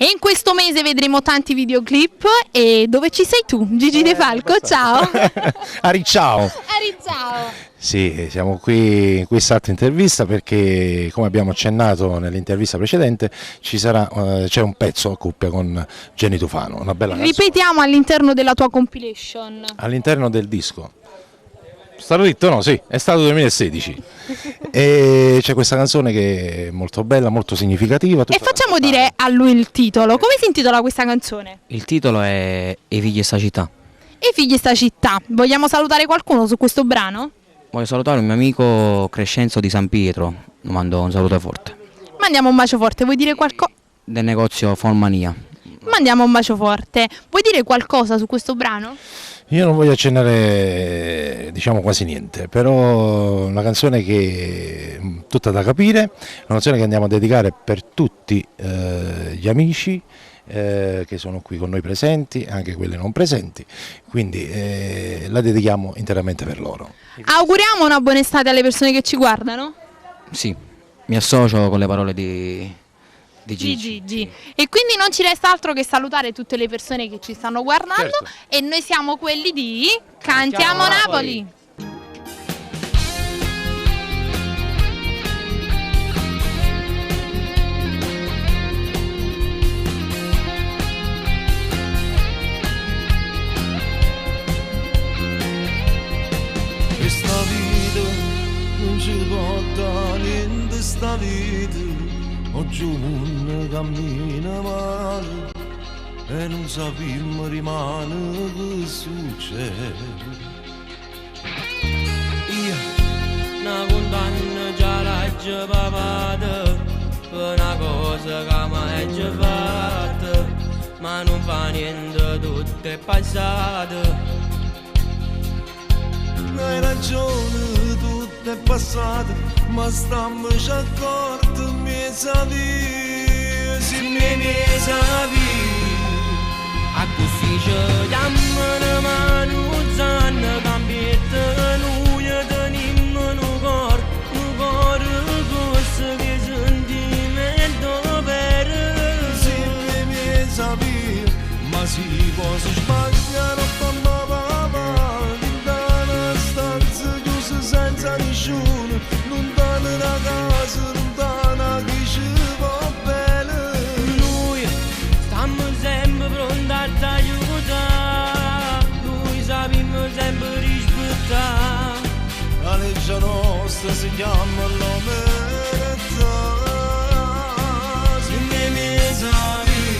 E in questo mese vedremo tanti videoclip. E dove ci sei tu? Gigi De Falco, ciao. Ciao. Ciao. Sì, siamo qui in quest'altra intervista perché, come abbiamo accennato nell'intervista precedente, c'è un pezzo a coppia con Jenny Tufano, una bella canzone. Ripetiamo all'interno della tua compilation. All'interno del disco. Stato detto? No, sì, è stato 2016. E c'è questa canzone che è molto bella, molto significativa. E facciamo dire a lui il titolo. Come si intitola questa canzone? Il titolo è I figli di sta città. I figli sta città. Vogliamo salutare qualcuno su questo brano? Voglio salutare un mio amico Crescenzo di San Pietro, lo mando un saluto forte. Mandiamo un bacio forte, vuoi dire qualcosa? Del negozio Formania. Mandiamo un bacio forte. Vuoi dire qualcosa su questo brano? Io non voglio accennare, diciamo, quasi niente, però una canzone che è tutta da capire, una canzone che andiamo a dedicare per tutti gli amici che sono qui con noi presenti, anche quelli non presenti, quindi la dedichiamo interamente per loro. Auguriamo una buona estate alle persone che ci guardano. Sì, mi associo con le parole di Gigi. E quindi non ci resta altro che salutare tutte le persone che ci stanno guardando. Certo. E noi siamo quelli di Cantiamo Napoli. Questa vita non ci può dare niente, sta vita oggi il mondo cammina male e non sappiamo rimane che succede. Io una condanna già l'ho pagata per una cosa che mai già fatta, ma non fa niente, tutto è passato. Hai ragione, tutto è passato, ma stiamo già accorti, mi sapevi, se mi sapevi. A così ci chiamano mano, zanna, cambietta, noi teniamo un cuore che sentimento per. Se mi sapevi, ma si può sbagliare, senza nessuno, lontano da casa, lontano chi ci va bene. Noi stiamo sempre pronti a aiutare, noi sappiamo sempre rispettare. La legge nostra si chiama l'omertà. Se mi sapevi,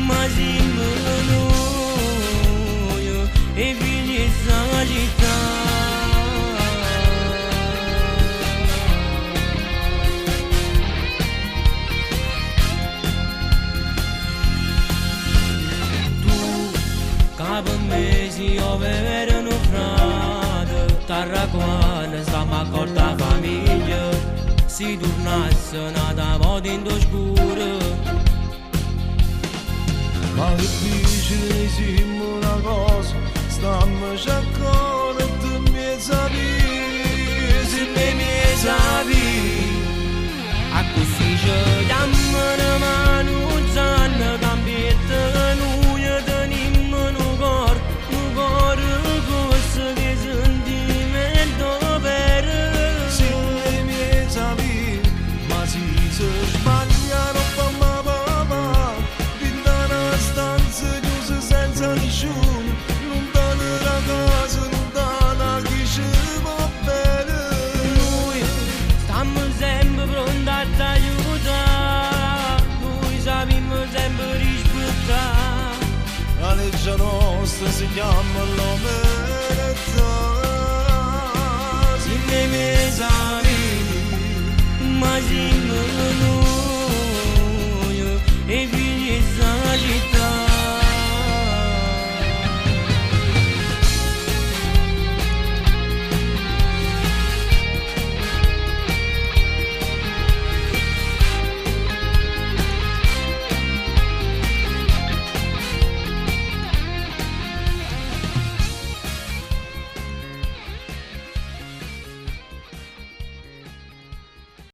ma siamo noi, e figli della città. Per me si vedere un frate, Tarraquana stiamo accorta la famiglia, si tornasse nata moda in oscuro. Ma che dici siamo una cosa, stiamo già accorti, mi sapevi, se mi sapevi. A così ci chiamano mano, zanna, cambietta, noi teniamo un cuore che sentimento per. Se mi sapevi, ma si sbagliano, mamma papà, in una stanza chiusa senza nessuno, lontano da casa, lontana chi ci va bene. Noi stiamo sempre pronti ad aiutare, noi sappiamo sempre rispettare. La legge nostra si chiama l'omertà. Se mi sapevi, ma siamo